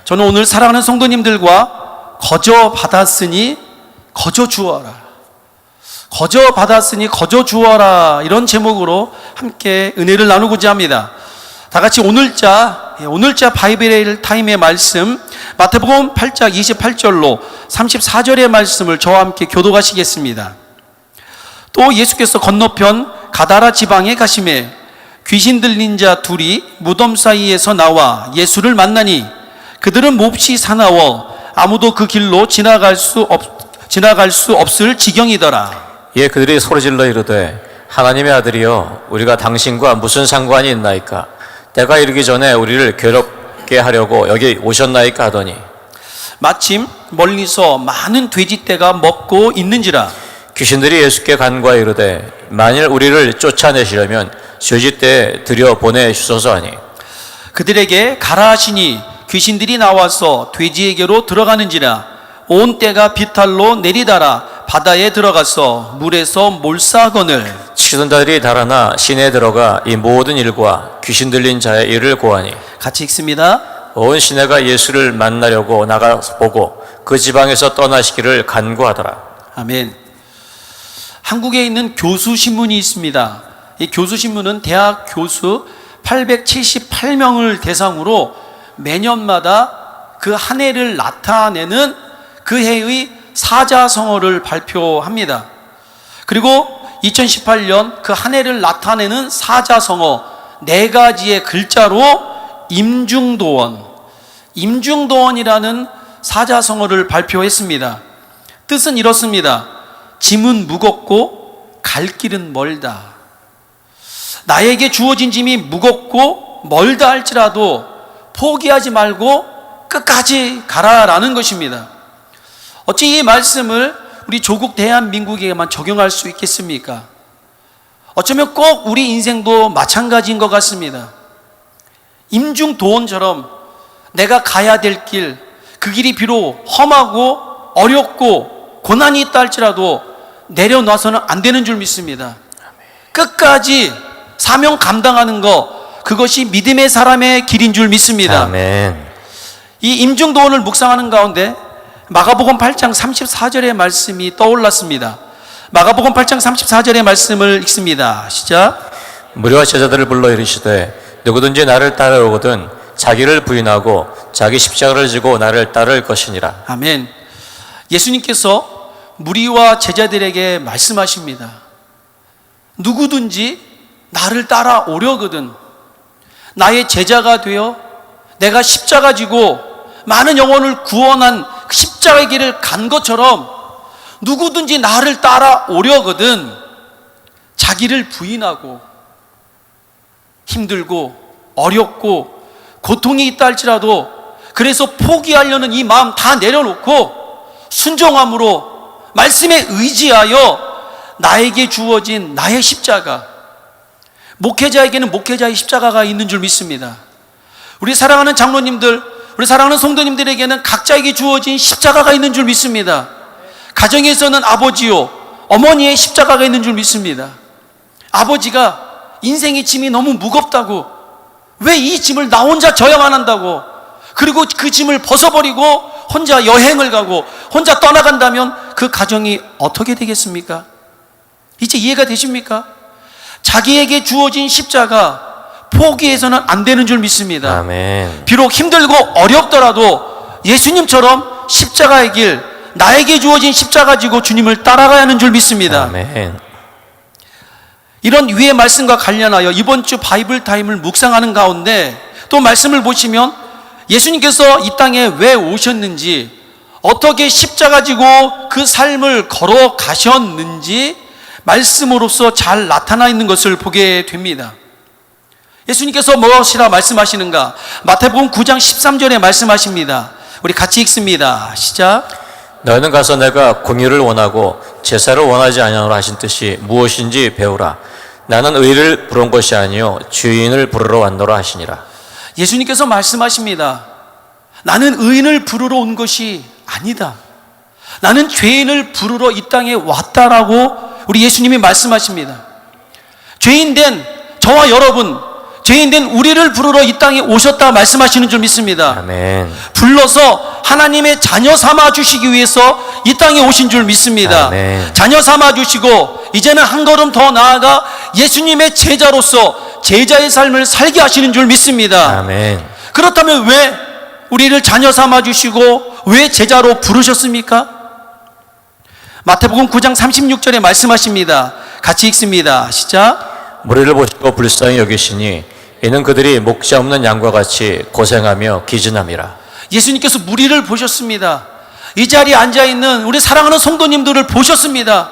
저는 오늘 사랑하는 성도님들과 거저 받았으니 거저 주어라, 거저 받았으니 거저 주어라, 이런 제목으로 함께 은혜를 나누고자 합니다. 다 같이 오늘자 바이블 타임의 말씀 마태복음 8장 28절로 34절의 말씀을 저와 함께 교독하시겠습니다. 또 예수께서 건너편 가다라 지방에 가시매 귀신 들린 자 둘이 무덤 사이에서 나와 예수를 만나니 그들은 몹시 사나워 아무도 그 길로 지나갈 수 없을 지경이더라. 예, 그들이 소리질러 이르되 하나님의 아들이여 우리가 당신과 무슨 상관이 있나이까? 때가 이르기 전에 우리를 괴롭게 하려고 여기 오셨나이까 하더니 마침 멀리서 많은 돼지떼가 먹고 있는지라. 귀신들이 예수께 간구하여 이르되 만일 우리를 쫓아내시려면 돼지떼에 들여보내 주소서 하니 그들에게 가라 하시니 귀신들이 나와서 돼지에게로 들어가는지라. 온 떼가 비탈로 내리달아 바다에 들어가서 물에서 몰사하거늘 치던 자들이 달아나 시내에 들어가 이 모든 일과 귀신 들린 자의 일을 고하니 같이 읽습니다. 온 시내가 예수를 만나려고 나가서 보고 그 지방에서 떠나시기를 간구하더라. 아멘. 한국에 있는 교수신문이 있습니다. 이 교수신문은 대학 교수 878명을 대상으로 매년마다 그 한 해를 나타내는 그 해의 사자성어를 발표합니다. 그리고 2018년 그 한 해를 나타내는 사자성어 4가지의 글자로 임중도원이라는 사자성어를 발표했습니다. 뜻은 이렇습니다. 짐은 무겁고 갈 길은 멀다. 나에게 주어진 짐이 무겁고 멀다 할지라도 포기하지 말고 끝까지 가라라는 것입니다. 어찌 이 말씀을 우리 조국 대한민국에게만 적용할 수 있겠습니까? 어쩌면 꼭 우리 인생도 마찬가지인 것 같습니다. 임중도원처럼 내가 가야 될 길, 그 길이 비록 험하고 어렵고 고난이 있다 할지라도 내려놔서는 안 되는 줄 믿습니다. 끝까지 사명 감당하는 것, 그것이 믿음의 사람의 길인 줄 믿습니다. 아멘. 이 임중도원을 묵상하는 가운데 마가복음 8장 34절의 말씀이 떠올랐습니다. 마가복음 8장 34절의 말씀을 읽습니다. 시작. 무리와 제자들을 불러 이르시되 누구든지 나를 따르거든 자기를 부인하고 자기 십자가를 지고 나를 따를 것이니라. 아멘. 예수님께서 무리와 제자들에게 말씀하십니다. 누구든지 나를 따라오려거든 나의 제자가 되어 내가 십자가 지고 많은 영혼을 구원한 십자가의 길을 간 것처럼 누구든지 나를 따라오려거든 자기를 부인하고 힘들고 어렵고 고통이 있다 할지라도 그래서 포기하려는 이 마음 다 내려놓고 순종함으로 말씀에 의지하여 나에게 주어진 나의 십자가, 목회자에게는 목회자의 십자가가 있는 줄 믿습니다. 우리 사랑하는 장로님들, 우리 사랑하는 성도님들에게는 각자에게 주어진 십자가가 있는 줄 믿습니다. 가정에서는 아버지요, 어머니의 십자가가 있는 줄 믿습니다. 아버지가 인생의 짐이 너무 무겁다고, 왜 이 짐을 나 혼자 져야만 한다고, 그리고 그 짐을 벗어버리고 혼자 여행을 가고 혼자 떠나간다면 그 가정이 어떻게 되겠습니까? 이제 이해가 되십니까? 자기에게 주어진 십자가 포기해서는 안 되는 줄 믿습니다. 아멘. 비록 힘들고 어렵더라도 예수님처럼 십자가의 길, 나에게 주어진 십자가 지고 주님을 따라가야 하는 줄 믿습니다. 아멘. 이런 위의 말씀과 관련하여 이번 주 바이블 타임을 묵상하는 가운데 또 말씀을 보시면 예수님께서 이 땅에 왜 오셨는지, 어떻게 십자가 지고 그 삶을 걸어가셨는지 말씀으로서 잘 나타나 있는 것을 보게 됩니다. 예수님께서 무엇이라 말씀하시는가? 마태복음 9장 13절에 말씀하십니다. 우리 같이 읽습니다. 시작. 너희는 가서 내가 공의를 원하고 제사를 원하지 아니하노라 하신 뜻이 무엇인지 배우라. 나는 의를 부른 것이 아니요 주인을 부르러 왔노라 하시니라. 예수님께서 말씀하십니다. 나는 의인을 부르러 온 것이 아니다. 나는 죄인을 부르러 이 땅에 왔다라고 우리 예수님이 말씀하십니다. 죄인된 저와 여러분, 죄인된 우리를 부르러 이 땅에 오셨다 말씀하시는 줄 믿습니다. 아멘. 불러서 하나님의 자녀 삼아 주시기 위해서 이 땅에 오신 줄 믿습니다. 아멘. 자녀 삼아 주시고 이제는 한 걸음 더 나아가 예수님의 제자로서 제자의 삶을 살게 하시는 줄 믿습니다. 아멘. 그렇다면 왜 우리를 자녀 삼아 주시고 왜 제자로 부르셨습니까? 마태복음 9장 36절에 말씀하십니다. 같이 읽습니다. 시작. 무리를 보시고 불쌍히 여기시니 이는 그들이 목자 없는 양과 같이 고생하며 기진함이라. 예수님께서 무리를 보셨습니다. 이 자리에 앉아있는 우리 사랑하는 성도님들을 보셨습니다.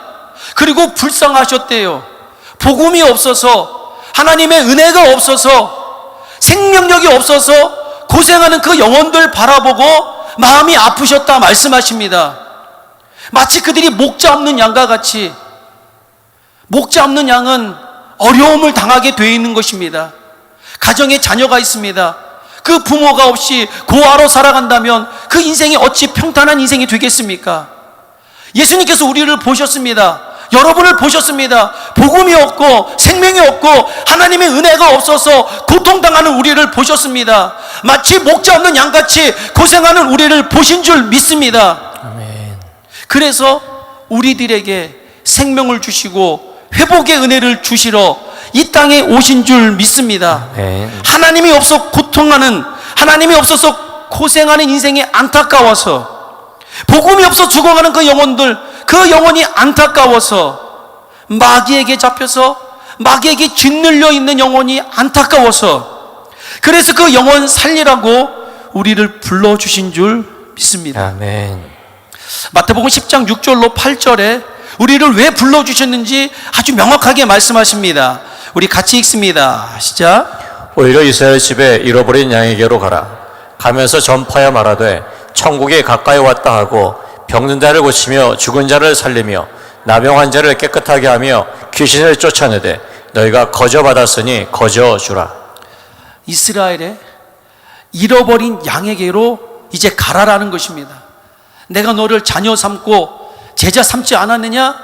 그리고 불쌍하셨대요. 복음이 없어서, 하나님의 은혜가 없어서, 생명력이 없어서 고생하는 그 영혼들 바라보고 마음이 아프셨다 말씀하십니다. 마치 그들이 목자 없는 양과 같이, 목자 없는 양은 어려움을 당하게 되어 있는 것입니다. 가정에 자녀가 있습니다. 그 부모가 없이 고아로 살아간다면 그 인생이 어찌 평탄한 인생이 되겠습니까? 예수님께서 우리를 보셨습니다. 여러분을 보셨습니다. 복음이 없고 생명이 없고 하나님의 은혜가 없어서 고통당하는 우리를 보셨습니다. 마치 목자 없는 양같이 고생하는 우리를 보신 줄 믿습니다. 아멘. 그래서 우리들에게 생명을 주시고 회복의 은혜를 주시러 이 땅에 오신 줄 믿습니다. 아멘. 하나님이 없어 고통하는, 하나님이 없어서 고생하는 인생이 안타까워서, 복음이 없어 죽어가는 그 영혼들, 그 영혼이 안타까워서, 마귀에게 잡혀서 마귀에게 짓눌려 있는 영혼이 안타까워서, 그래서 그 영혼 살리라고 우리를 불러주신 줄 믿습니다. 아멘. 마태복음 10장 6절로 8절에 우리를 왜 불러주셨는지 아주 명확하게 말씀하십니다. 우리 같이 읽습니다. 시작. 오히려 이스라엘 집에 잃어버린 양에게로 가라. 가면서 전파하여 말하되 천국이 가까이 왔다 하고 병든 자를 고치며 죽은 자를 살리며 나병한 자를 깨끗하게 하며 귀신을 쫓아내되 너희가 거저 받았으니 거저 주라. 이스라엘의 잃어버린 양에게로 이제 가라라는 것입니다. 내가 너를 자녀 삼고 제자 삼지 않았느냐?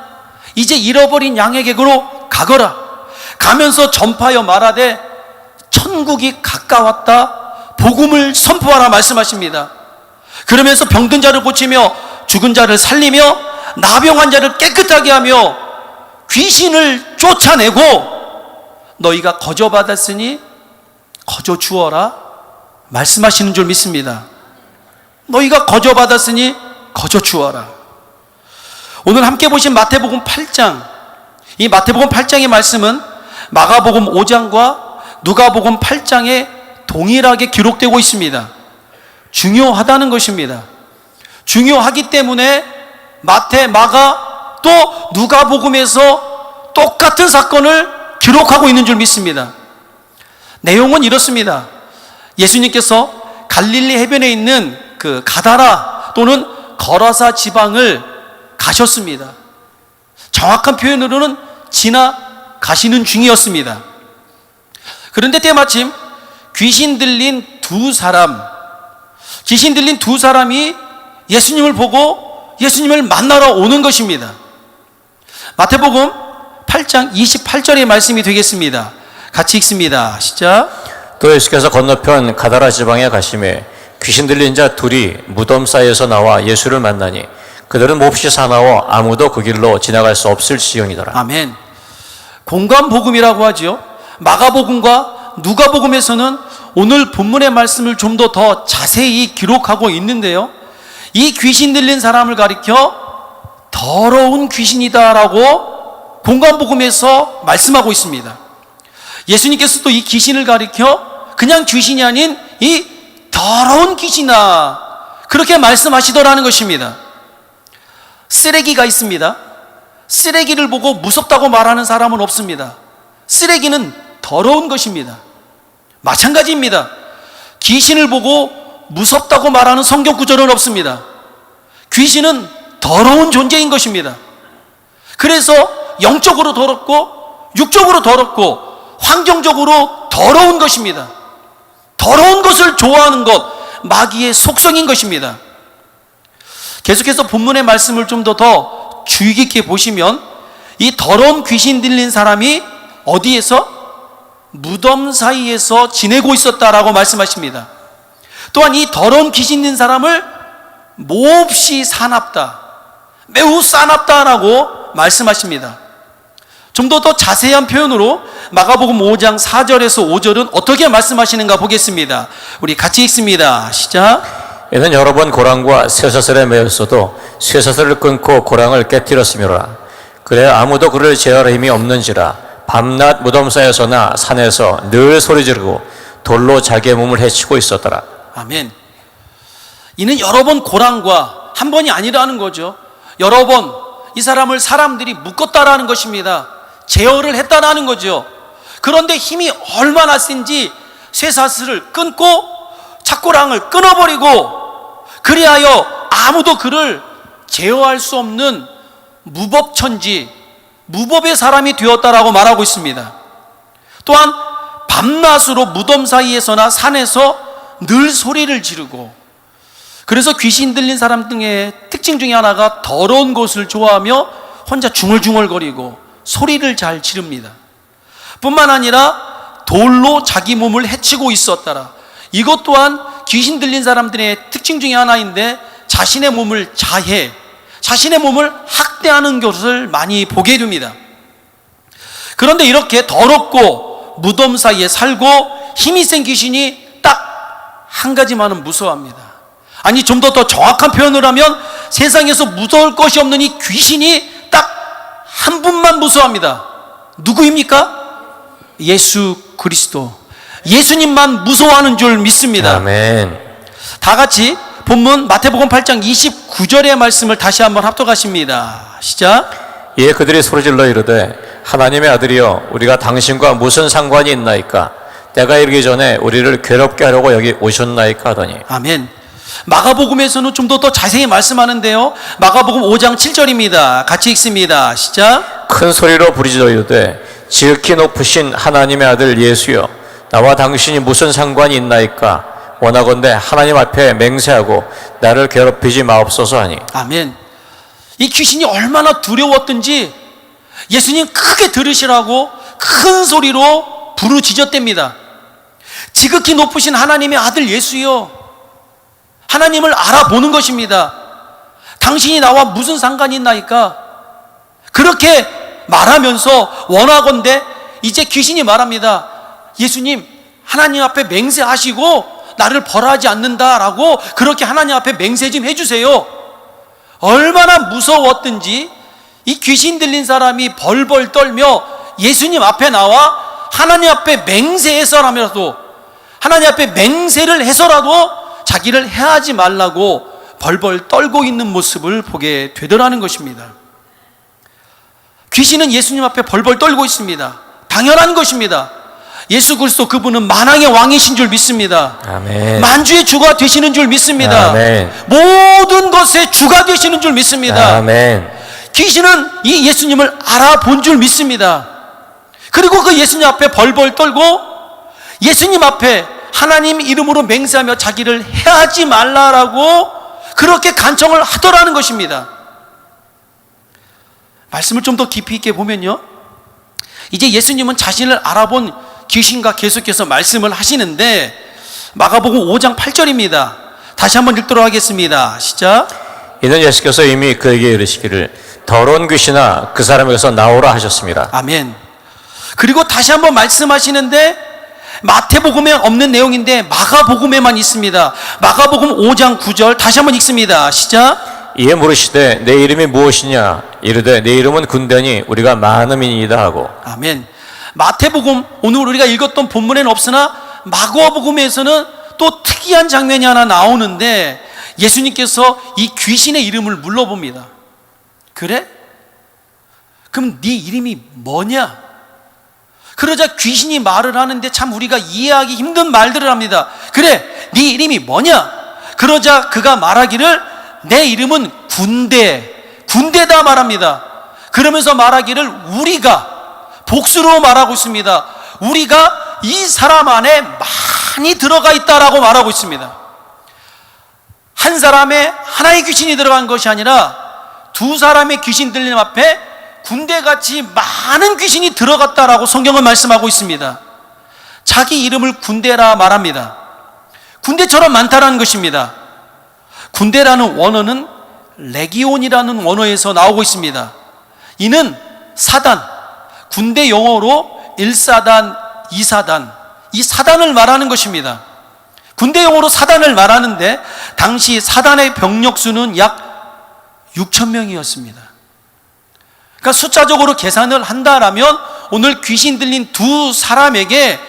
이제 잃어버린 양에게로 가거라. 가면서 전파하여 말하되 천국이 가까웠다, 복음을 선포하라 말씀하십니다. 그러면서 병든 자를 고치며 죽은 자를 살리며 나병한 자를 깨끗하게 하며 귀신을 쫓아내고 너희가 거저 받았으니 거저 주어라 말씀하시는 줄 믿습니다. 너희가 거저 받았으니 거저 주어라. 오늘 함께 보신 마태복음 8장, 이 마태복음 8장의 말씀은 마가복음 5장과 누가복음 8장에 동일하게 기록되고 있습니다. 중요하다는 것입니다. 중요하기 때문에 마태, 마가 또 누가복음에서 똑같은 사건을 기록하고 있는 줄 믿습니다. 내용은 이렇습니다. 예수님께서 갈릴리 해변에 있는 그 가다라 또는 거라사 지방을 가셨습니다. 정확한 표현으로는 지나가시는 중이었습니다. 그런데 때마침 귀신 들린 두 사람이 예수님을 보고 예수님을 만나러 오는 것입니다. 마태복음 8장 28절의 말씀이 되겠습니다. 같이 읽습니다. 시작. 또 예수께서 건너편 가다라 지방에 가시매 귀신 들린 자 둘이 무덤 사이에서 나와 예수를 만나니 그들은 몹시 사나워 아무도 그 길로 지나갈 수 없을 지경이더라. 아멘. 공관복음이라고 하죠. 마가복음과 누가복음에서는 오늘 본문의 말씀을 좀 더 자세히 기록하고 있는데요, 이 귀신 들린 사람을 가리켜 더러운 귀신이다라고 공관복음에서 말씀하고 있습니다. 예수님께서도 이 귀신을 가리켜 그냥 귀신이 아닌 이 더러운 귀신아 그렇게 말씀하시더라는 것입니다. 쓰레기가 있습니다. 쓰레기를 보고 무섭다고 말하는 사람은 없습니다. 쓰레기는 더러운 것입니다. 마찬가지입니다. 귀신을 보고 무섭다고 말하는 성경 구절은 없습니다. 귀신은 더러운 존재인 것입니다. 그래서 영적으로 더럽고 육적으로 더럽고 환경적으로 더러운 것입니다. 더러운 것을 좋아하는 것, 마귀의 속성인 것입니다. 계속해서 본문의 말씀을 좀 더 주의 깊게 보시면 이 더러운 귀신 들린 사람이 어디에서? 무덤 사이에서 지내고 있었다라고 말씀하십니다. 또한 이 더러운 귀신 있는 사람을 몹시 사납다, 매우 싸납다라고 말씀하십니다. 좀 더 자세한 표현으로 마가복음 5장 4절에서 5절은 어떻게 말씀하시는가 보겠습니다. 우리 같이 읽습니다. 시작. 이는 여러 번 고랑과 쇠사슬에 매였어도 쇠사슬을 끊고 고랑을 깨뜨렸으며라. 그래 아무도 그를 제어할 힘이 없는지라 밤낮 무덤 사이에서나 산에서 늘 소리 지르고 돌로 자기의 몸을 해치고 있었더라. 아멘. 이는 여러 번 고랑과, 한 번이 아니라는 거죠. 여러 번 이 사람을 사람들이 묶었다라는 것입니다. 제어를 했다라는 거죠. 그런데 힘이 얼마나 센지 쇠사슬을 끊고 착고랑을 끊어버리고, 그리하여 아무도 그를 제어할 수 없는 무법천지, 무법의 사람이 되었다라고 말하고 있습니다. 또한 밤낮으로 무덤 사이에서나 산에서 늘 소리를 지르고, 그래서 귀신 들린 사람 등의 특징 중에 하나가 더러운 곳을 좋아하며 혼자 중얼중얼거리고 소리를 잘 지릅니다. 뿐만 아니라 돌로 자기 몸을 해치고 있었더라. 이것 또한 귀신 들린 사람들의 특징 중에 하나인데, 자신의 몸을 자해, 자신의 몸을 학대하는 것을 많이 보게 됩니다. 그런데 이렇게 더럽고 무덤 사이에 살고 힘이 센 귀신이 딱 한 가지만은 무서워합니다. 아니, 좀 더 정확한 표현을 하면 세상에서 무서울 것이 없는 이 귀신이 딱 한 분만 무서워합니다. 누구입니까? 예수 그리스도. 예수님만 무서워하는 줄 믿습니다. 아멘. 다 같이 본문 마태복음 8장 29절의 말씀을 다시 한번 합독하십니다. 시작. 이에 그들이 소리질러 이르되 하나님의 아들이여 우리가 당신과 무슨 상관이 있나이까? 때가 이르기 전에 우리를 괴롭게 하려고 여기 오셨나이까 하더니. 아멘. 마가복음에서는 좀 더 자세히 말씀하는데요. 마가복음 5장 7절입니다. 같이 읽습니다. 시작. 큰 소리로 부르짖어 이르되 지극히 높으신 하나님의 아들 예수여 나와 당신이 무슨 상관이 있나이까? 원하건대 하나님 앞에 맹세하고 나를 괴롭히지 마옵소서 하니. 아멘. 이 귀신이 얼마나 두려웠던지 예수님 크게 들으시라고 큰 소리로 부르짖었답니다. 지극히 높으신 하나님의 아들 예수여, 하나님을 알아보는 것입니다. 당신이 나와 무슨 상관이 있나이까? 그렇게 말하면서 원하건대, 이제 귀신이 말합니다. 예수님, 하나님 앞에 맹세하시고 나를 벌하지 않는다라고 그렇게 하나님 앞에 맹세 좀 해주세요. 얼마나 무서웠든지 이 귀신 들린 사람이 벌벌 떨며 예수님 앞에 나와 하나님 앞에 맹세해서라면서도, 하나님 앞에 맹세를 해서라도 자기를 해하지 말라고 벌벌 떨고 있는 모습을 보게 되더라는 것입니다. 귀신은 예수님 앞에 벌벌 떨고 있습니다. 당연한 것입니다. 예수 그리스도 그분은 만왕의 왕이신 줄 믿습니다. 아멘. 만주의 주가 되시는 줄 믿습니다. 아멘. 모든 것의 주가 되시는 줄 믿습니다. 아멘. 귀신은 이 예수님을 알아본 줄 믿습니다. 그리고 그 예수님 앞에 벌벌 떨고 예수님 앞에 하나님 이름으로 맹세하며 자기를 해하지 말라라고 그렇게 간청을 하더라는 것입니다. 말씀을 좀 더 깊이 있게 보면요, 이제 예수님은 자신을 알아본 귀신과 계속해서 말씀을 하시는데, 마가복음 5장 8절입니다. 다시 한번 읽도록 하겠습니다. 시작. 이는 예수께서 이미 그에게 이르시기를 더러운 귀신아 그 사람에게서 나오라 하셨습니다. 아멘. 그리고 다시 한번 말씀하시는데, 마태복음에 없는 내용인데 마가복음에만 있습니다. 마가복음 5장 9절 다시 한번 읽습니다. 시작. 이에 물으시되 내 이름이 무엇이냐? 이르되 내 이름은 군대니 우리가 많음이니이다 하고. 아멘. 마태복음, 오늘 우리가 읽었던 본문에는 없으나 마가복음에서는 또 특이한 장면이 하나 나오는데, 예수님께서 이 귀신의 이름을 물어봅니다. 그래? 그럼 네 이름이 뭐냐? 그러자 귀신이 말을 하는데 참 우리가 이해하기 힘든 말들을 합니다. 그래, 네 이름이 뭐냐? 그러자 그가 말하기를 내 이름은 군대다 말합니다. 그러면서 말하기를 우리가, 복수로 말하고 있습니다. 우리가 이 사람 안에 많이 들어가 있다라고 말하고 있습니다. 한 사람의 하나의 귀신이 들어간 것이 아니라 두 사람의 귀신 들림 앞에 군대같이 많은 귀신이 들어갔다라고 성경은 말씀하고 있습니다. 자기 이름을 군대라 말합니다. 군대처럼 많다라는 것입니다. 군대라는 원어는 레기온이라는 원어에서 나오고 있습니다. 이는 사단, 군대 용어로 1사단, 2사단, 이 사단을 말하는 것입니다. 군대 용어로 사단을 말하는데 당시 사단의 병력 수는 약 6,000명이었습니다. 그러니까 숫자적으로 계산을 한다라면 오늘 귀신 들린 두 사람에게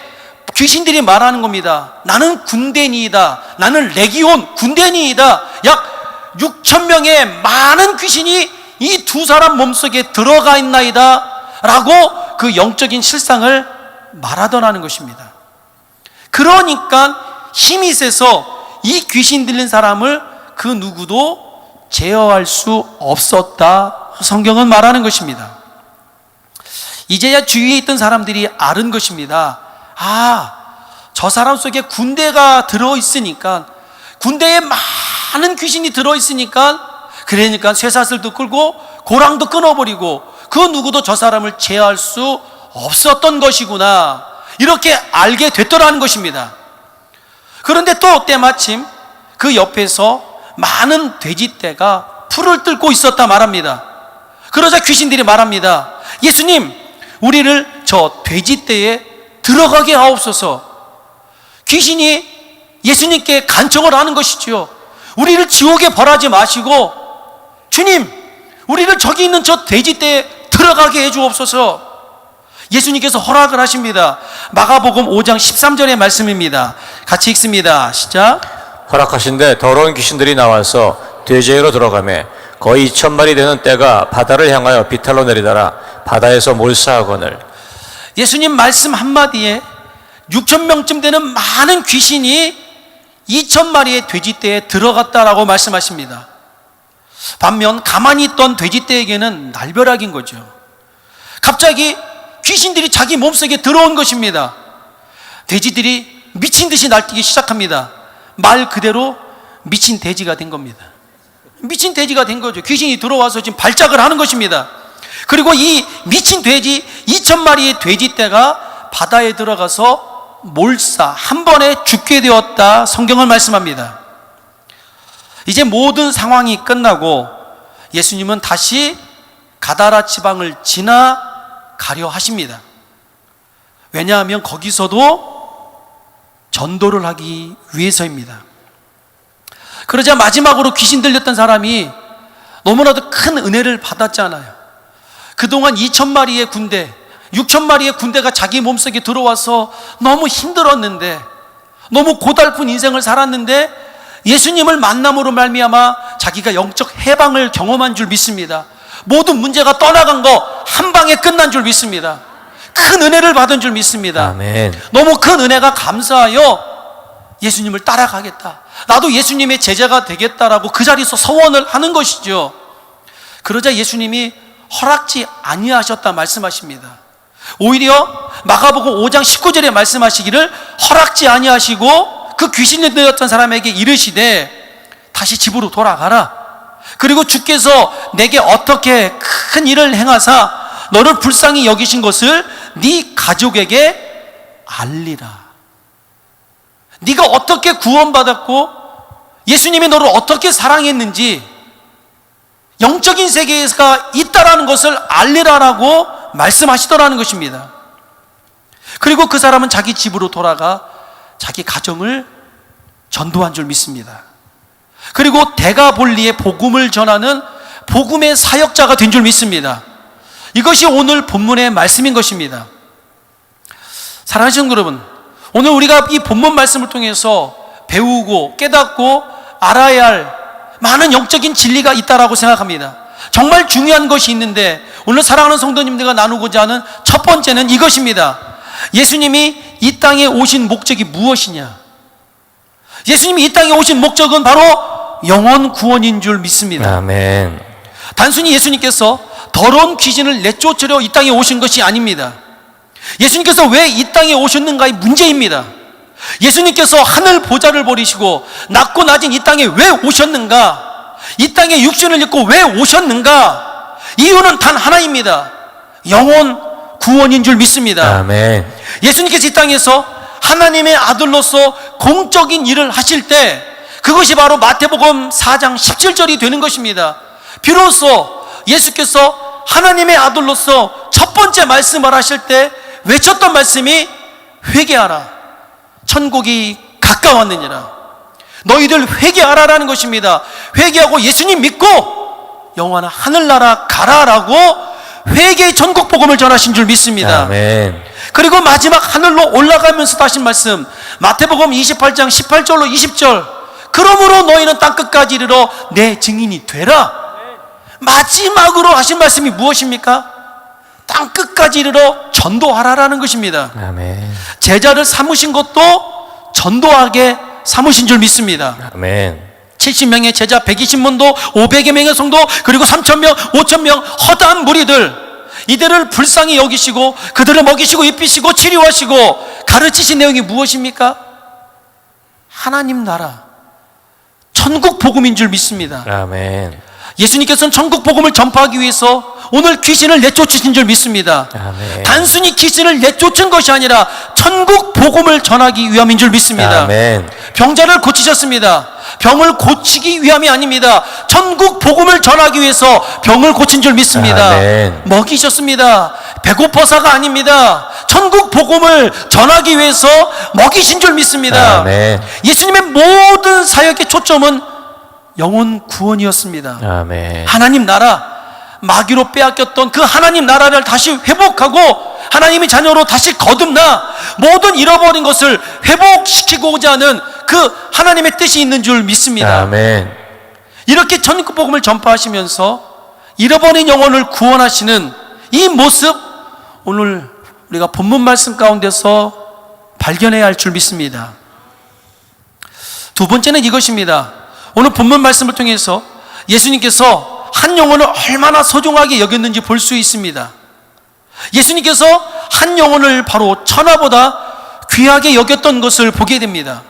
귀신들이 말하는 겁니다. 나는 군대니이다. 나는 레기온 군대니이다. 약 6,000명의 많은 귀신이 이 두 사람 몸속에 들어가 있나이다 라고 그 영적인 실상을 말하더라는 것입니다. 그러니까 힘이 세서 이 귀신 들린 사람을 그 누구도 제어할 수 없었다, 성경은 말하는 것입니다. 이제야 주위에 있던 사람들이 아는 것입니다. 저 사람 속에 군대가 들어있으니까, 군대에 많은 귀신이 들어있으니까, 그러니까 쇠사슬도 끌고 고랑도 끊어버리고 그 누구도 저 사람을 제어할 수 없었던 것이구나, 이렇게 알게 됐더라는 것입니다. 그런데 또 때마침 그 옆에서 많은 돼지떼가 풀을 뜯고 있었다 말합니다. 그러자 귀신들이 말합니다. 예수님, 우리를 저 돼지떼에 들어가게 하옵소서. 귀신이 예수님께 간청을 하는 것이지요. 우리를 지옥에 벌하지 마시고 주님, 우리를 저기 있는 저 돼지떼에 들어가게 해주옵소서. 예수님께서 허락을 하십니다. 마가복음 5장 13절의 말씀입니다. 같이 읽습니다. 시작. 허락하신데 더러운 귀신들이 나와서 돼지에로 들어가매 거의 2,000마리 되는 떼가 바다를 향하여 비탈로 내리더라. 바다에서 몰사하거늘. 예수님 말씀 한마디에 6,000명쯤 되는 많은 귀신이 2,000마리의 돼지떼에 들어갔다라고 말씀하십니다. 반면 가만히 있던 돼지떼에게는 날벼락인 거죠. 갑자기 귀신들이 자기 몸속에 들어온 것입니다. 돼지들이 미친 듯이 날뛰기 시작합니다. 말 그대로 미친 돼지가 된 겁니다. 미친 돼지가 된 거죠. 귀신이 들어와서 지금 발작을 하는 것입니다. 그리고 이 미친 돼지 2,000마리의 돼지떼가 바다에 들어가서 몰사 한 번에 죽게 되었다, 성경은 말씀합니다. 이제 모든 상황이 끝나고 예수님은 다시 가다라 지방을 지나가려 하십니다. 왜냐하면 거기서도 전도를 하기 위해서입니다. 그러자 마지막으로 귀신 들렸던 사람이 너무나도 큰 은혜를 받았잖아요. 그동안 2,000마리의 군대, 6,000마리의 군대가 자기 몸속에 들어와서 너무 힘들었는데, 너무 고달픈 인생을 살았는데 예수님을 만남으로 말미암아 자기가 영적 해방을 경험한 줄 믿습니다. 모든 문제가 떠나간 거 한 방에 끝난 줄 믿습니다. 큰 은혜를 받은 줄 믿습니다. 아멘. 너무 큰 은혜가 감사하여 예수님을 따라가겠다, 나도 예수님의 제자가 되겠다라고 그 자리에서 서원을 하는 것이죠. 그러자 예수님이 허락지 아니하셨다 말씀하십니다. 오히려 마가복음 5장 19절에 말씀하시기를 허락지 아니하시고 그 귀신이 들렸던 사람에게 이르시되 다시 집으로 돌아가라. 그리고 주께서 내게 어떻게 큰 일을 행하사 너를 불쌍히 여기신 것을 네 가족에게 알리라. 네가 어떻게 구원받았고 예수님이 너를 어떻게 사랑했는지 영적인 세계가 있다라는 것을 알리라라고 말씀하시더라는 것입니다. 그리고 그 사람은 자기 집으로 돌아가 자기 가정을 전도한 줄 믿습니다. 그리고 대가볼리의 복음을 전하는 복음의 사역자가 된 줄 믿습니다. 이것이 오늘 본문의 말씀인 것입니다. 사랑하는 성도 여러분, 오늘 우리가 이 본문 말씀을 통해서 배우고 깨닫고 알아야 할 많은 영적인 진리가 있다라고 생각합니다. 정말 중요한 것이 있는데 오늘 사랑하는 성도님들과 나누고자 하는 첫 번째는 이것입니다. 예수님이 이 땅에 오신 목적이 무엇이냐? 예수님이 이 땅에 오신 목적은 바로 영혼 구원인 줄 믿습니다. 아멘. 단순히 예수님께서 더러운 귀신을 내쫓으려 이 땅에 오신 것이 아닙니다. 예수님께서 왜 이 땅에 오셨는가의 문제입니다. 예수님께서 하늘 보좌를 버리시고 낮고 낮은 이 땅에 왜 오셨는가? 이 땅에 육신을 입고 왜 오셨는가? 이유는 단 하나입니다. 영혼 구원인 줄 믿습니다. 아멘. 예수님께서 이 땅에서 하나님의 아들로서 공적인 일을 하실 때 그것이 바로 마태복음 4장 17절이 되는 것입니다. 비로소 예수께서 하나님의 아들로서 첫 번째 말씀을 하실 때 외쳤던 말씀이 회개하라, 천국이 가까웠느니라. 너희들 회개하라라는 것입니다. 회개하고 예수님 믿고 영원한 하늘나라 가라라고 회개의 천국 복음을 전하신 줄 믿습니다. 아멘. 그리고 마지막 하늘로 올라가면서 하신 말씀, 마태복음 28장 18절로 20절, 그러므로 너희는 땅끝까지 이르러 내 증인이 되라. 마지막으로 하신 말씀이 무엇입니까? 땅끝까지 이르러 전도하라라는 것입니다. 아멘. 제자를 삼으신 것도 전도하게 삼으신 줄 믿습니다. 아멘. 70명의 제자, 120문도, 500여 명의 성도, 그리고 3,000명, 5,000명 허다한 무리들, 이들을 불쌍히 여기시고 그들을 먹이시고 입히시고 치료하시고 가르치신 내용이 무엇입니까? 하나님 나라, 천국 복음인 줄 믿습니다. 아멘. 예수님께서는 천국 복음을 전파하기 위해서 오늘 귀신을 내쫓으신 줄 믿습니다. 아멘. 단순히 귀신을 내쫓은 것이 아니라 천국 복음을 전하기 위함인 줄 믿습니다. 아멘. 병자를 고치셨습니다. 병을 고치기 위함이 아닙니다. 천국 복음을 전하기 위해서 병을 고친 줄 믿습니다. 아멘. 먹이셨습니다. 배고파서가 아닙니다. 천국 복음을 전하기 위해서 먹이신 줄 믿습니다. 아멘. 예수님의 모든 사역의 초점은 영혼 구원이었습니다. 아멘. 하나님 나라, 마귀로 빼앗겼던 그 하나님 나라를 다시 회복하고 하나님의 자녀로 다시 거듭나 모든 잃어버린 것을 회복시키고자 하는 그 하나님의 뜻이 있는 줄 믿습니다. 아멘. 이렇게 천국 복음을 전파하시면서 잃어버린 영혼을 구원하시는 이 모습, 오늘 우리가 본문 말씀 가운데서 발견해야 할 줄 믿습니다. 두 번째는 이것입니다. 오늘 본문 말씀을 통해서 예수님께서 한 영혼을 얼마나 소중하게 여겼는지 볼 수 있습니다. 예수님께서 한 영혼을 바로 천하보다 귀하게 여겼던 것을 보게 됩니다.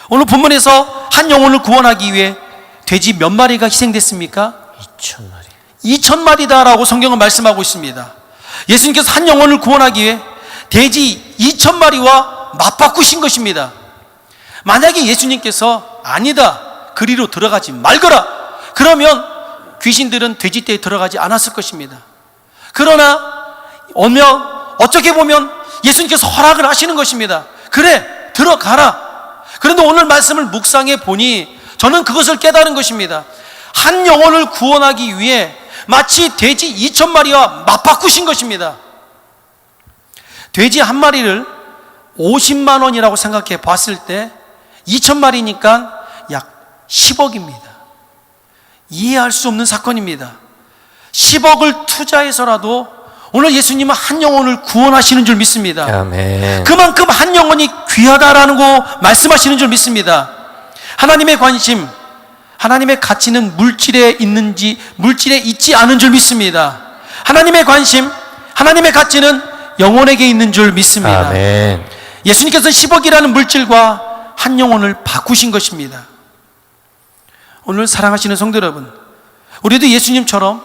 오늘 본문에서 한 영혼을 구원하기 위해 돼지 몇 마리가 희생됐습니까? 2,000마리. 2,000마리다라고 성경은 말씀하고 있습니다. 예수님께서 한 영혼을 구원하기 위해 돼지 2,000마리와 맞바꾸신 것입니다. 만약에 예수님께서 아니다, 그리로 들어가지 말거라, 그러면 귀신들은 돼지떼에 들어가지 않았을 것입니다. 그러나 어떻게 보면 예수님께서 허락을 하시는 것입니다. 그래, 들어가라. 그런데 오늘 말씀을 묵상해 보니 저는 그것을 깨달은 것입니다. 한 영혼을 구원하기 위해 마치 돼지 2,000마리와 맞바꾸신 것입니다. 돼지 한 마리를 50만 원이라고 생각해 봤을 때 2,000마리니까 약 10억입니다. 이해할 수 없는 사건입니다. 10억을 투자해서라도 오늘 예수님은 한 영혼을 구원하시는 줄 믿습니다. 아멘. 그만큼 한 영혼이 귀하다라는 거 말씀하시는 줄 믿습니다. 하나님의 관심, 하나님의 가치는 물질에 있지 않은 줄 믿습니다. 하나님의 관심, 하나님의 가치는 영혼에게 있는 줄 믿습니다. 아멘. 예수님께서 10억이라는 물질과 한 영혼을 바꾸신 것입니다. 오늘 사랑하시는 성도 여러분, 우리도 예수님처럼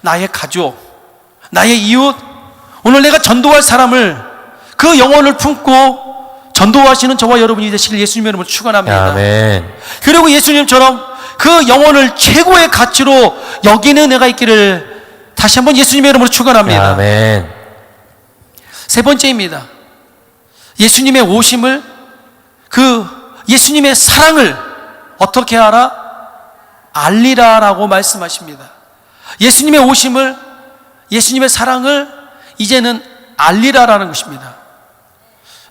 나의 가족, 나의 이웃, 오늘 내가 전도할 사람을, 그 영혼을 품고 전도하시는 저와 여러분이 되시길 예수님의 이름으로 축원합니다. 아멘. 그리고 예수님처럼 그 영혼을 최고의 가치로 여기는 내가 있기를 다시 한번 예수님의 이름으로 축원합니다. 아멘. 세 번째입니다. 예수님의 오심을, 그 예수님의 사랑을 어떻게 하라? 알리라라고 말씀하십니다. 예수님의 오심을, 예수님의 사랑을 이제는 알리라라는 것입니다.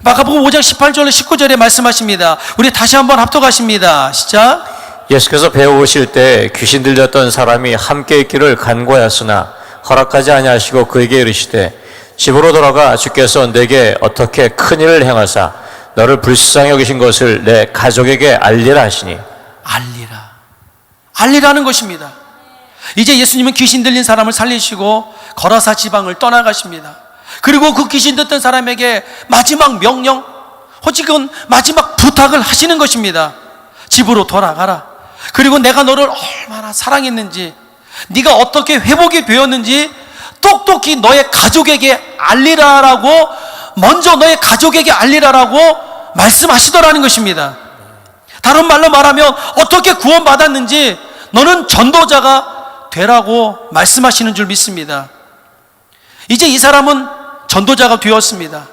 마가복음 5장 18절로 19절에 말씀하십니다. 우리 다시 한번 합독하십니다. 시작. 예수께서 배에 오실 때 귀신 들렸던 사람이 함께 있기를 간구하였으나 허락하지 아니하시고 그에게 이르시되 집으로 돌아가 주께서 내게 어떻게 큰 일을 행하사 너를 불쌍히 여기신 것을 내 가족에게 알리라 하시니. 알리라는 것입니다. 이제 예수님은 귀신 들린 사람을 살리시고 거라사 지방을 떠나가십니다. 그리고 그 귀신 듣던 사람에게 마지막 명령, 혹은 마지막 부탁을 하시는 것입니다. 집으로 돌아가라. 그리고 내가 너를 얼마나 사랑했는지, 네가 어떻게 회복이 되었는지 똑똑히 너의 가족에게 알리라라고 먼저 너의 가족에게 알리라라고 말씀하시더라는 것입니다. 다른 말로 말하면 어떻게 구원받았는지 너는 전도자가 되라고 말씀하시는 줄 믿습니다. 이제 이 사람은 전도자가 되었습니다.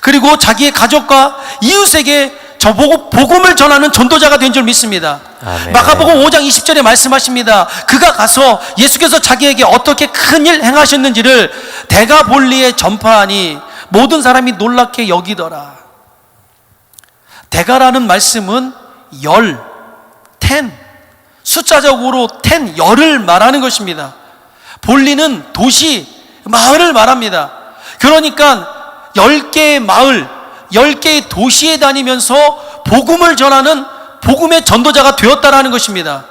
그리고 자기의 가족과 이웃에게 저보고 복음을 전하는 전도자가 된 줄 믿습니다. 아멘. 마가복음 5장 20절에 말씀하십니다. 그가 가서 예수께서 자기에게 어떻게 큰 일 행하셨는지를 데가볼리에 전파하니 모든 사람이 놀랍게 여기더라. 데가라는 말씀은 숫자적으로 열을 말하는 것입니다. 볼리는 도시, 마을을 말합니다. 그러니까 10개의 마을, 10개의 도시에 다니면서 복음을 전하는 복음의 전도자가 되었다라는 것입니다.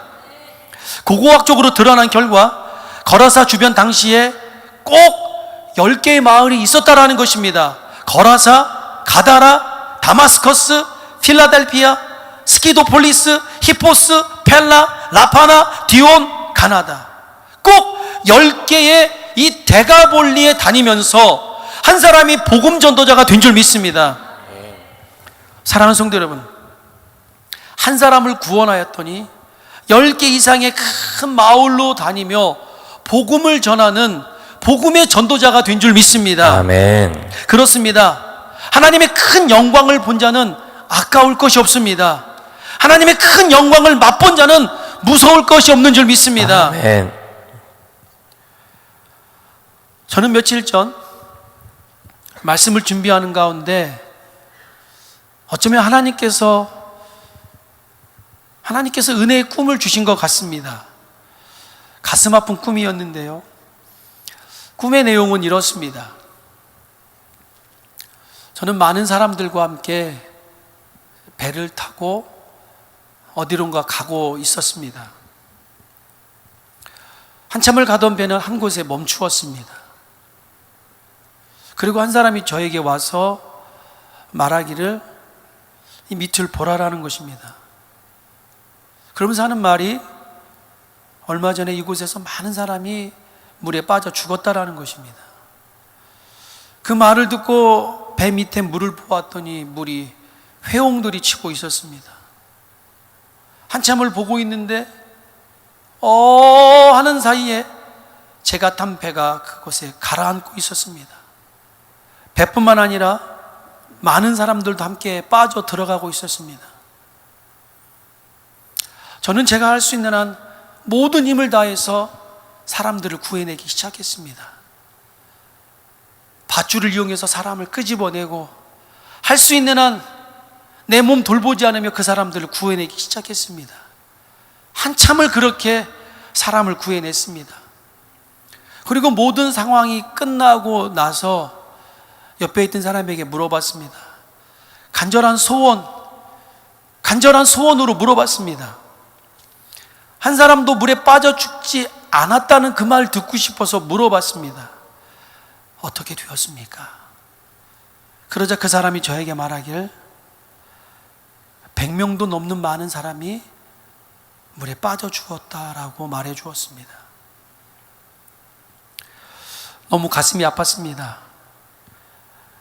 고고학적으로 드러난 결과 거라사 주변 당시에 꼭 10개의 마을이 있었다라는 것입니다. 거라사, 가다라, 다마스커스, 필라델피아, 스키도폴리스, 히포스, 펠라, 라파나, 디온, 가나다. 꼭 10개의 이 데가볼리에 다니면서 한 사람이 복음 전도자가 된 줄 믿습니다. 사랑하는 성도 여러분, 한 사람을 구원하였더니 10개 이상의 큰 마을로 다니며 복음을 전하는 복음의 전도자가 된 줄 믿습니다. 아멘. 그렇습니다. 하나님의 큰 영광을 본 자는 아까울 것이 없습니다. 하나님의 큰 영광을 맛본 자는 무서울 것이 없는 줄 믿습니다. 아멘. 저는 며칠 전 말씀을 준비하는 가운데 어쩌면 하나님께서 은혜의 꿈을 주신 것 같습니다. 가슴 아픈 꿈이었는데요. 꿈의 내용은 이렇습니다. 저는 많은 사람들과 함께 배를 타고 어디론가 가고 있었습니다. 한참을 가던 배는 한 곳에 멈추었습니다. 그리고 한 사람이 저에게 와서 말하기를 이 밑을 보라라는 것입니다. 그러면서 하는 말이 얼마 전에 이곳에서 많은 사람이 물에 빠져 죽었다라는 것입니다. 그 말을 듣고 배 밑에 물을 보았더니 물이 회옹들이 치고 있었습니다. 한참을 보고 있는데 하는 사이에 제가 탄 배가 그곳에 가라앉고 있었습니다. 배뿐만 아니라 많은 사람들도 함께 빠져 들어가고 있었습니다. 저는 제가 할 수 있는 한 모든 힘을 다해서 사람들을 구해내기 시작했습니다. 밧줄을 이용해서 사람을 끄집어내고 할 수 있는 한 내 몸 돌보지 않으며 그 사람들을 구해내기 시작했습니다. 한참을 그렇게 사람을 구해냈습니다. 그리고 모든 상황이 끝나고 나서 옆에 있던 사람에게 물어봤습니다. 간절한 소원으로 물어봤습니다. 한 사람도 물에 빠져 죽지 않았다는 그 말 듣고 싶어서 물어봤습니다. 어떻게 되었습니까? 그러자 그 사람이 저에게 말하길 100명도 넘는 많은 사람이 물에 빠져 죽었다라고 말해 주었습니다. 너무 가슴이 아팠습니다.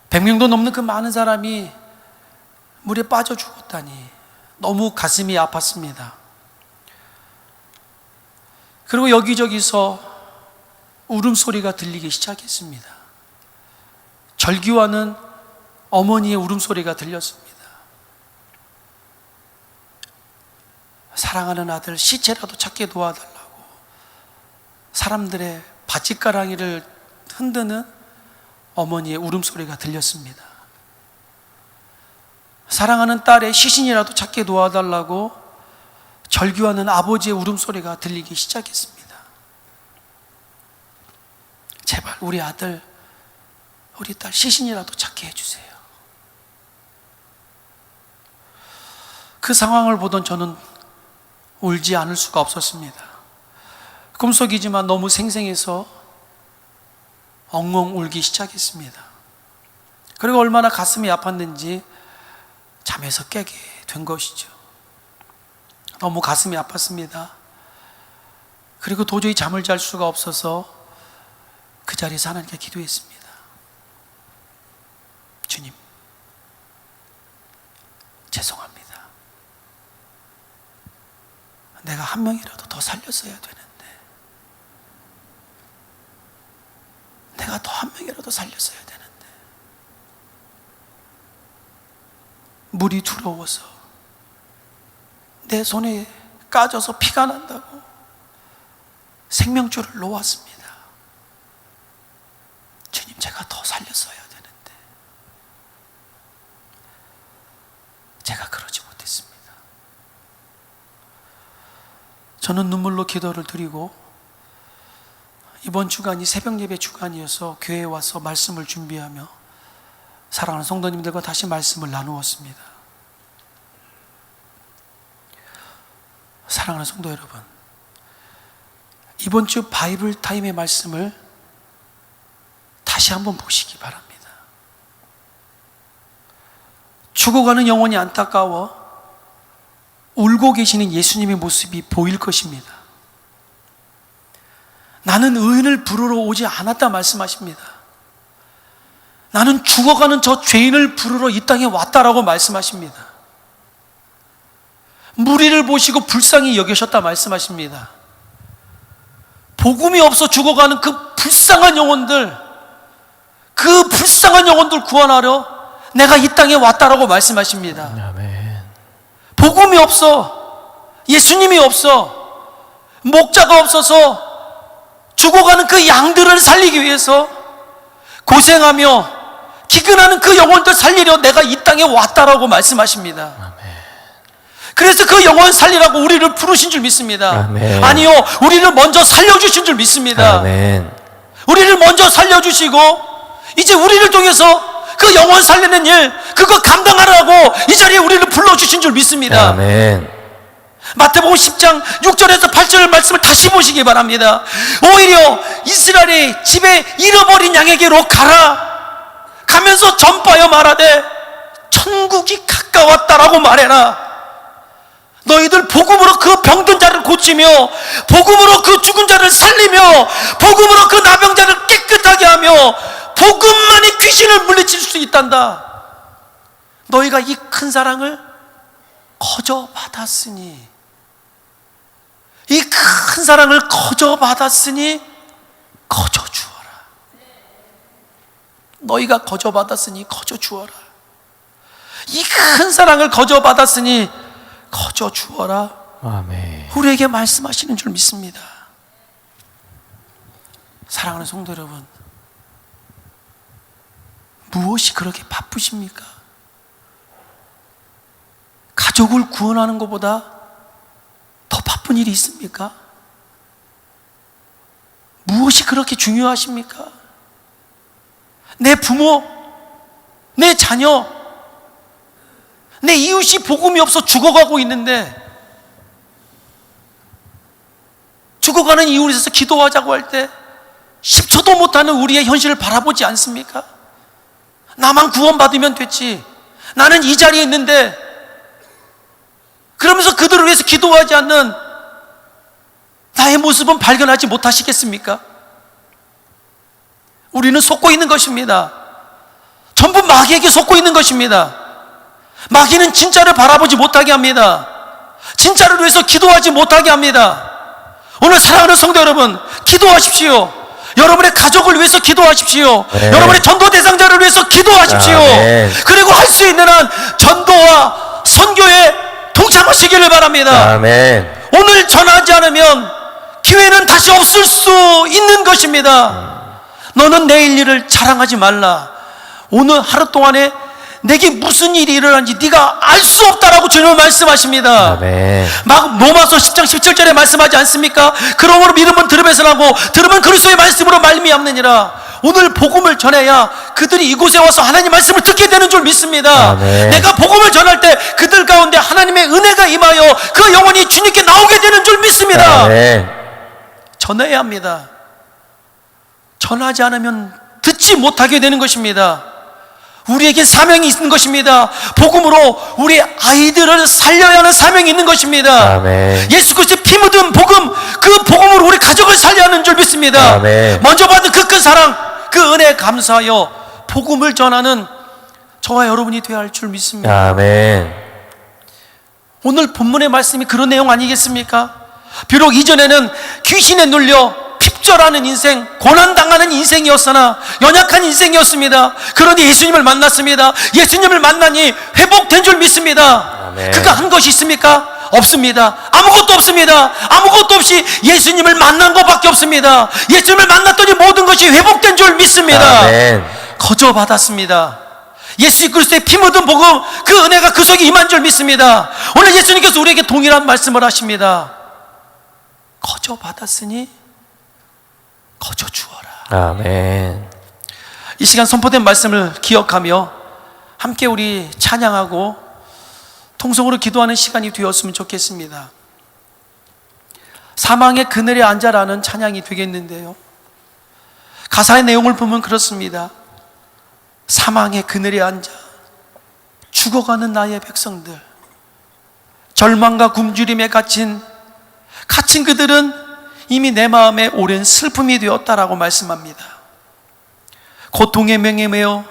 100명도 넘는 그 많은 사람이 물에 빠져 죽었다니 너무 가슴이 아팠습니다. 그리고 여기저기서 울음소리가 들리기 시작했습니다. 절규하는 어머니의 울음소리가 들렸습니다. 사랑하는 아들 시체라도 찾게 도와달라고 사람들의 바짓가랑이를 흔드는 어머니의 울음소리가 들렸습니다. 사랑하는 딸의 시신이라도 찾게 도와달라고 절규하는 아버지의 울음소리가 들리기 시작했습니다. 제발 우리 아들, 우리 딸 시신이라도 찾게 해주세요. 그 상황을 보던 저는 울지 않을 수가 없었습니다. 꿈속이지만 너무 생생해서 엉엉 울기 시작했습니다. 그리고 얼마나 가슴이 아팠는지 잠에서 깨게 된 것이죠. 너무 가슴이 아팠습니다. 그리고 도저히 잠을 잘 수가 없어서 그 자리에서 하나님께 기도했습니다. 주님, 죄송합니다. 내가 한 명이라도 더 살렸어야 되는데, 내가 더 한 명이라도 살렸어야 되는데, 물이 두려워서 내 손에 까져서 피가 난다고 생명줄을 놓았습니다. 주님, 제가 더 살렸어야 되는데 제가 그러지 못했습니다. 저는 눈물로 기도를 드리고, 이번 주간이 새벽 예배 주간이어서 교회에 와서 말씀을 준비하며 사랑하는 성도님들과 다시 말씀을 나누었습니다. 사랑하는 성도 여러분, 이번 주 바이블 타임의 말씀을 다시 한번 보시기 바랍니다. 죽어가는 영혼이 안타까워 울고 계시는 예수님의 모습이 보일 것입니다. 나는 의인을 부르러 오지 않았다 말씀하십니다. 나는 죽어가는 저 죄인을 부르러 이 땅에 왔다라고 말씀하십니다. 무리를 보시고 불쌍히 여기셨다 말씀하십니다. 복음이 없어 죽어가는 그 불쌍한 영혼들 구원하려 내가 이 땅에 왔다라고 말씀하십니다. 아멘. 복음이 없어, 예수님이 없어, 목자가 없어서 죽어가는 그 양들을 살리기 위해서 고생하며 기근하는 그 영혼들 살리려 내가 이 땅에 왔다라고 말씀하십니다. 아멘. 그래서 그 영혼 살리라고 우리를 부르신 줄 믿습니다. 아멘. 아니요, 우리를 먼저 살려주신 줄 믿습니다. 아멘. 우리를 먼저 살려주시고 이제 우리를 통해서 그 영혼 살리는 일, 그거 감당하라고 이 자리에 우리를 불러주신 줄 믿습니다. 아멘. 마태복음 10장 6절에서 8절 말씀을 다시 보시기 바랍니다. 오히려 이스라엘의 집에 잃어버린 양에게로 가면서 전파하여 말하되 천국이 가까웠다라고 말해라. 너희들 복음으로 그 병든 자를 고치며, 복음으로 그 죽은 자를 살리며, 복음으로 그 나병자를 깨끗하게 하며, 복음만이 귀신을 물리칠 수 있단다. 너희가 이 큰 사랑을 거저 받았으니, 이 큰 사랑을 거저 받았으니 거저 주어라. 너희가 거저 받았으니 거저 주어라. 이 큰 사랑을 거저 받았으니 거저 주어라. 아멘. 우리에게 말씀하시는 줄 믿습니다. 사랑하는 성도 여러분, 무엇이 그렇게 바쁘십니까? 가족을 구원하는 것보다 더 바쁜 일이 있습니까? 무엇이 그렇게 중요하십니까? 내 부모, 내 자녀, 내 이웃이 복음이 없어 죽어가고 있는데, 죽어가는 이웃에 대해서 기도하자고 할 때 10초도 못하는 우리의 현실을 바라보지 않습니까? 나만 구원받으면 됐지, 나는 이 자리에 있는데, 그러면서 그들을 위해서 기도하지 않는 나의 모습은 발견하지 못하시겠습니까? 우리는 속고 있는 것입니다. 전부 마귀에게 속고 있는 것입니다. 마귀는 진짜를 바라보지 못하게 합니다. 진짜를 위해서 기도하지 못하게 합니다. 오늘 사랑하는 성도 여러분, 기도하십시오. 여러분의 가족을 위해서 기도하십시오. 네. 여러분의 전도 대상자를 위해서 기도하십시오. 아멘. 그리고 할 수 있는 한 전도와 선교에 동참하시기를 바랍니다. 아멘. 오늘 전하지 않으면 기회는 다시 없을 수 있는 것입니다. 너는 내일 일을 자랑하지 말라. 오늘 하루 동안에 내게 무슨 일이 일어난지 네가 알 수 없다라고 주님은 말씀하십니다. 아멘. 막 로마서 10장 17절에 말씀하지 않습니까? 그러므로 믿음은 들음에서 나고 들음은 그리스도의 말씀으로 말미암느니라. 오늘 복음을 전해야 그들이 이곳에 와서 하나님 말씀을 듣게 되는 줄 믿습니다. 아멘. 내가 복음을 전할 때 그들 가운데 하나님의 은혜가 임하여 그 영혼이 주님께 나오게 되는 줄 믿습니다. 아멘. 전해야 합니다. 전하지 않으면 듣지 못하게 되는 것입니다. 우리에게 사명이 있는 것입니다. 복음으로 우리 아이들을 살려야 하는 사명이 있는 것입니다. 아멘. 예수 그리스도의 피 묻은 복음, 그 복음으로 우리 가족을 살려야 하는 줄 믿습니다. 아멘. 먼저 받은 그 큰 사랑, 그 은혜에 감사하여 복음을 전하는 저와 여러분이 되어야 할 줄 믿습니다. 아멘. 오늘 본문의 말씀이 그런 내용 아니겠습니까? 비록 이전에는 귀신에 눌려 핍절하는 인생, 고난당하는 인생이었으나 연약한 인생이었습니다. 그런데 예수님을 만났습니다. 예수님을 만나니 회복된 줄 믿습니다. 아멘. 그가 한 것이 있습니까? 없습니다. 아무것도 없습니다. 아무것도 없이 예수님을 만난 것밖에 없습니다. 예수님을 만났더니 모든 것이 회복된 줄 믿습니다. 아멘. 거저 받았습니다. 예수 그리스도의 피 묻은 복음, 그 은혜가 그 속에 임한 줄 믿습니다. 오늘 예수님께서 우리에게 동일한 말씀을 하십니다. 거저 받았으니 거저 주어라. 아멘. 이 시간 선포된 말씀을 기억하며 함께 우리 찬양하고 통성으로 기도하는 시간이 되었으면 좋겠습니다. 사망의 그늘에 앉아라는 찬양이 되겠는데요, 가사의 내용을 보면 그렇습니다. 사망의 그늘에 앉아 죽어가는 나의 백성들, 절망과 굶주림에 갇힌 그들은 이미 내 마음에 오랜 슬픔이 되었다라고 말씀합니다. 고통의 명에 매여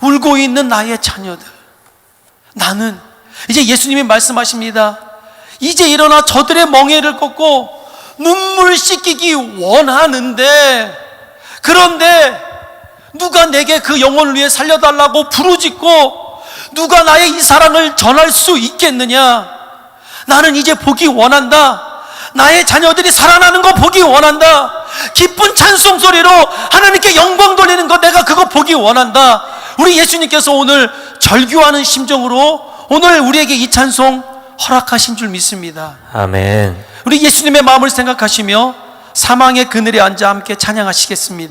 울고 있는 나의 자녀들, 나는 이제 예수님이 말씀하십니다. 이제 일어나 저들의 멍에를 꺾고 눈물 씻기기 원하는데, 그런데 누가 내게 그 영혼을 위해 살려달라고 부르짖고 누가 나의 이 사랑을 전할 수 있겠느냐? 나는 이제 보기 원한다. 나의 자녀들이 살아나는 거 보기 원한다. 기쁜 찬송 소리로 하나님께 영광 돌리는 거, 내가 그거 보기 원한다. 우리 예수님께서 오늘 절규하는 심정으로 오늘 우리에게 이 찬송 허락하신 줄 믿습니다. 아멘. 우리 예수님의 마음을 생각하시며 사망의 그늘에 앉아 함께 찬양하시겠습니다.